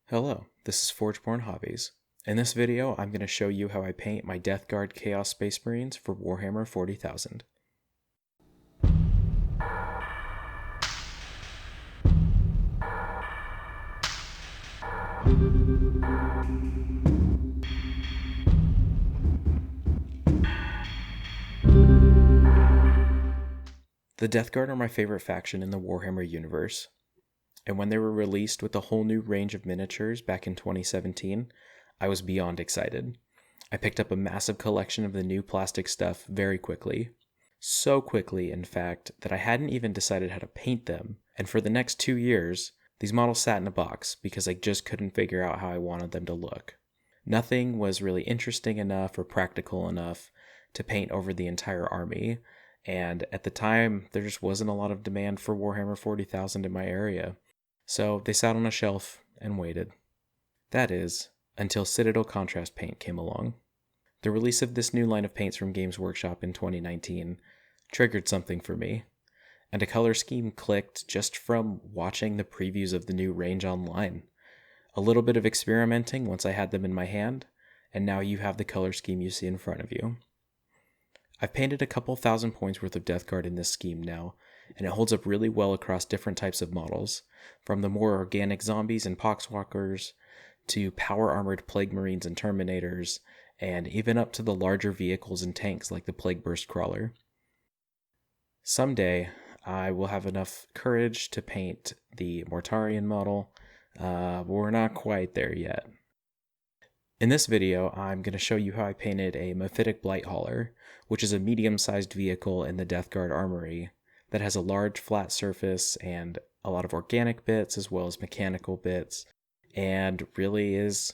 Hello, this is Forgeborn Hobbies. In this video, I'm going to show you how I paint my Death Guard Chaos Space Marines for Warhammer 40,000. The Death Guard are my favorite faction in the Warhammer universe, and when they were released with a whole new range of miniatures back in 2017, I was beyond excited. I picked up a massive collection of the new plastic stuff very quickly. So quickly, in fact, that I hadn't even decided how to paint them, and for the next 2 years, these models sat in a box because I just couldn't figure out how I wanted them to look. Nothing was really interesting enough or practical enough to paint over the entire army, and at the time, there just wasn't a lot of demand for Warhammer 40,000 in my area. So they sat on a shelf and waited. That is, until Citadel Contrast paint came along. The release of this new line of paints from Games Workshop in 2019 triggered something for me, and a color scheme clicked just from watching the previews of the new range online. A little bit of experimenting once I had them in my hand, and now you have the color scheme you see in front of you. I've painted a couple thousand points worth of Death Guard in this scheme now, and it holds up really well across different types of models, from the more organic zombies and poxwalkers, to power-armored Plague Marines and Terminators, and even up to the larger vehicles and tanks like the Plague Burst Crawler. Someday, I will have enough courage to paint the Mortarion model, but we're not quite there yet. In this video, I'm going to show you how I painted a Mephitic Blight Hauler, which is a medium-sized vehicle in the Death Guard armory that has a large flat surface and a lot of organic bits as well as mechanical bits, and really is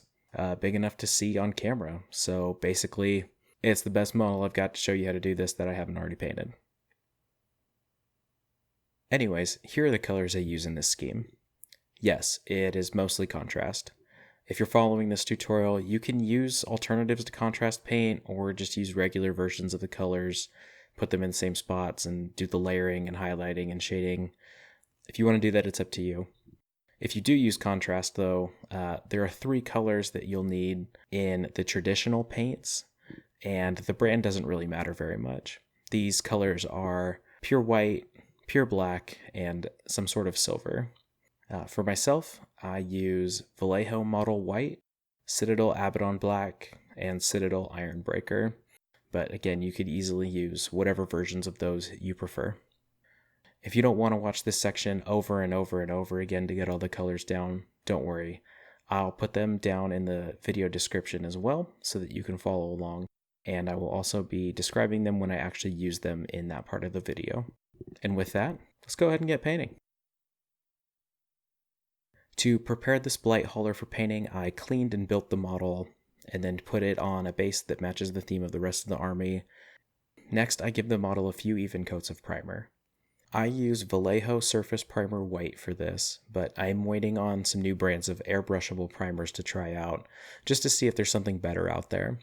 big enough to see on camera. So basically, it's the best model I've got to show you how to do this that I haven't already painted. Anyways, here are the colors I use in this scheme. Yes, it is mostly contrast. If you're following this tutorial, you can use alternatives to contrast paint or just use regular versions of the colors, put them in the same spots, and do the layering and highlighting and shading. If you want to do that, it's up to you. If you do use contrast, though, there are 3 colors that you'll need in the traditional paints, and the brand doesn't really matter very much. These colors are pure white, pure black, and some sort of silver. For myself, I use Vallejo Model White, Citadel Abaddon Black, and Citadel Ironbreaker. But again, you could easily use whatever versions of those you prefer. If you don't want to watch this section over and over and over again to get all the colors down, don't worry. I'll put them down in the video description as well so that you can follow along. And I will also be describing them when I actually use them in that part of the video. And with that, let's go ahead and get painting. To prepare this Blight Hauler for painting, I cleaned and built the model and then put it on a base that matches the theme of the rest of the army. Next, I give the model a few even coats of primer. I use Vallejo Surface Primer White for this, but I'm waiting on some new brands of airbrushable primers to try out, just to see if there's something better out there.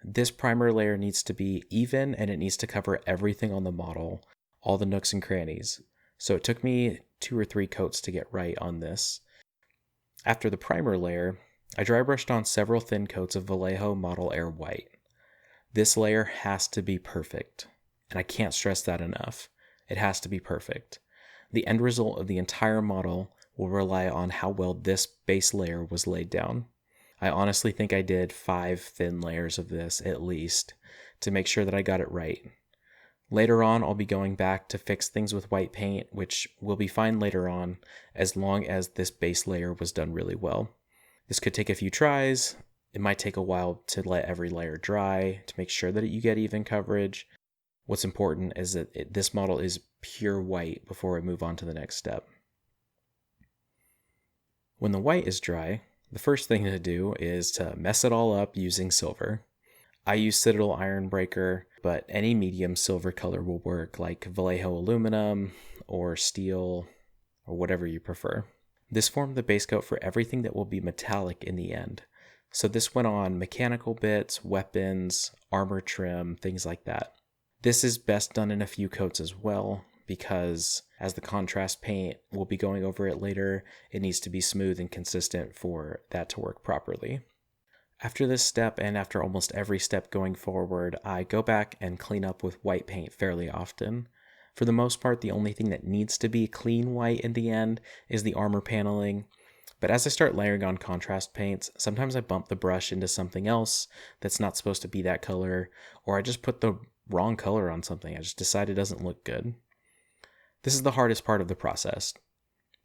This primer layer needs to be even and it needs to cover everything on the model, all the nooks and crannies. So it took me 2 or 3 coats to get right on this. After the primer layer, I dry brushed on several thin coats of Vallejo Model Air White. This layer has to be perfect, and I can't stress that enough. It has to be perfect. The end result of the entire model will rely on how well this base layer was laid down. I honestly think I did 5 thin layers of this at least to make sure that I got it right. Later on, I'll be going back to fix things with white paint, which will be fine later on, as long as this base layer was done really well. This could take a few tries. It might take a while to let every layer dry, to make sure that you get even coverage. What's important is that this model is pure white before I move on to the next step. When the white is dry, the first thing to do is to mess it all up using silver. I use Citadel Ironbreaker, but any medium silver color will work, like Vallejo Aluminum or steel or whatever you prefer. This formed the base coat for everything that will be metallic in the end. So this went on mechanical bits, weapons, armor trim, things like that. This is best done in a few coats as well, because as the contrast paint, we'll be going over it later, it needs to be smooth and consistent for that to work properly. After this step, and after almost every step going forward, I go back and clean up with white paint fairly often. For the most part, the only thing that needs to be clean white in the end is the armor paneling. But as I start layering on contrast paints, sometimes I bump the brush into something else that's not supposed to be that color, or I just put the wrong color on something. I just decide it doesn't look good. This is the hardest part of the process.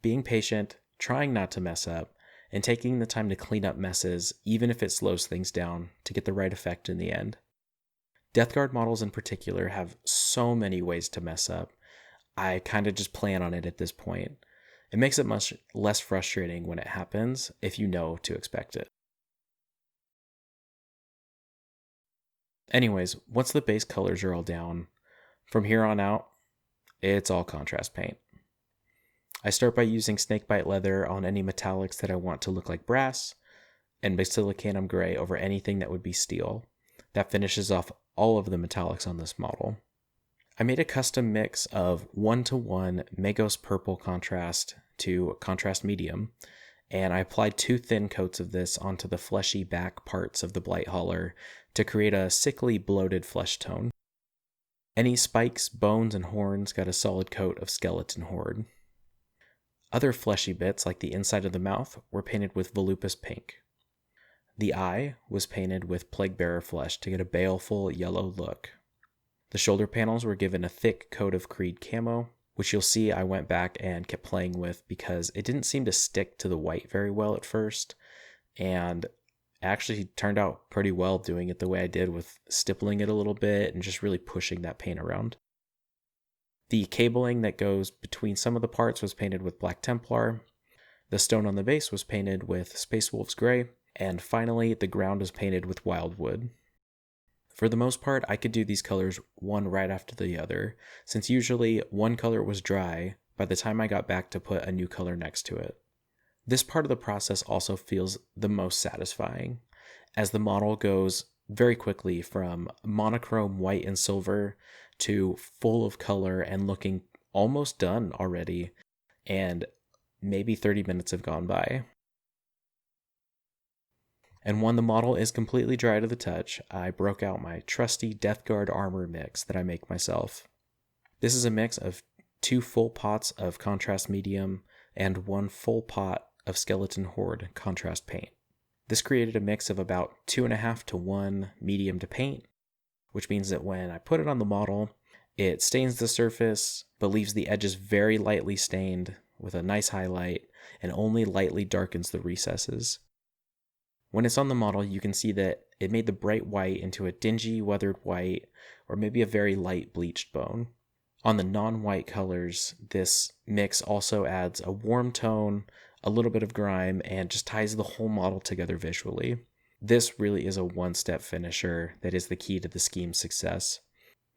Being patient, trying not to mess up, and taking the time to clean up messes, even if it slows things down, to get the right effect in the end. Death Guard models in particular have so many ways to mess up. I kind of just plan on it at this point. It makes it much less frustrating when it happens if you know to expect it. Anyways, once the base colors are all down, from here on out, it's all contrast paint. I start by using Snakebite Leather on any metallics that I want to look like brass, and Basilicanum Grey over anything that would be steel. That finishes off all of the metallics on this model. I made a custom mix of 1-to-1 Magos Purple contrast to contrast medium, and I applied 2 thin coats of this onto the fleshy back parts of the Blight Hauler to create a sickly bloated flesh tone. Any spikes, bones, and horns got a solid coat of skeleton horde. Other fleshy bits, like the inside of the mouth, were painted with Volupous Pink. The eye was painted with Plaguebearer Flesh to get a baleful yellow look. The shoulder panels were given a thick coat of Creed camo, which you'll see I went back and kept playing with because it didn't seem to stick to the white very well at first, and actually turned out pretty well doing it the way I did, with stippling it a little bit and just really pushing that paint around. The cabling that goes between some of the parts was painted with Black Templar. The stone on the base was painted with Space Wolves Grey. And finally, the ground was painted with Wyldwood. For the most part, I could do these colors one right after the other, since usually one color was dry by the time I got back to put a new color next to it. This part of the process also feels the most satisfying, as the model goes very quickly from monochrome white and silver to full of color and looking almost done already, and maybe 30 minutes have gone by. And when the model is completely dry to the touch, I broke out my trusty Death Guard armor mix that I make myself. This is a mix of 2 full pots of contrast medium and 1 full pot of skeleton horde contrast paint. This created a mix of about 2.5-to-1 medium to paint, which means that when I put it on the model, it stains the surface, but leaves the edges very lightly stained with a nice highlight, and only lightly darkens the recesses. When it's on the model, you can see that it made the bright white into a dingy, weathered white, or maybe a very light bleached bone. On the non-white colors, this mix also adds a warm tone, a little bit of grime, and just ties the whole model together visually. This really is a one-step finisher that is the key to the scheme's success.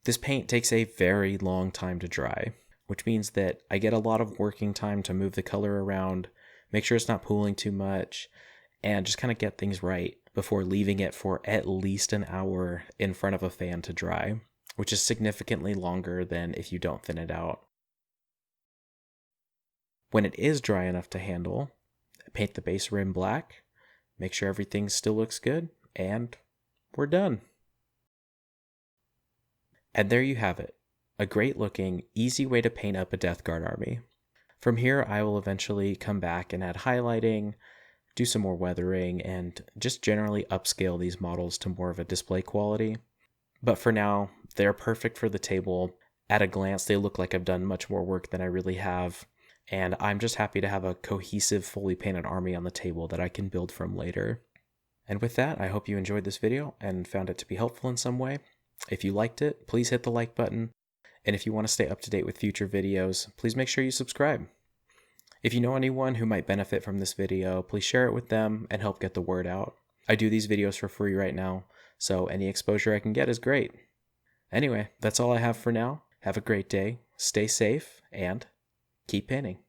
This paint takes a very long time to dry, which means that I get a lot of working time to move the color around, make sure it's not pooling too much, and just kind of get things right before leaving it for at least an hour in front of a fan to dry, which is significantly longer than if you don't thin it out. When it is dry enough to handle, paint the base rim black, make sure everything still looks good, and we're done. And there you have it, a great looking, easy way to paint up a Death Guard army. From here, I will eventually come back and add highlighting, do some more weathering, and just generally upscale these models to more of a display quality. But for now, they're perfect for the table. At a glance, they look like I've done much more work than I really have, and I'm just happy to have a cohesive, fully painted army on the table that I can build from later. And with that, I hope you enjoyed this video and found it to be helpful in some way. If you liked it, please hit the like button, and if you want to stay up to date with future videos, please make sure you subscribe. If you know anyone who might benefit from this video, please share it with them and help get the word out. I do these videos for free right now, so any exposure I can get is great. Anyway, that's all I have for now. Have a great day, stay safe, and keep painting.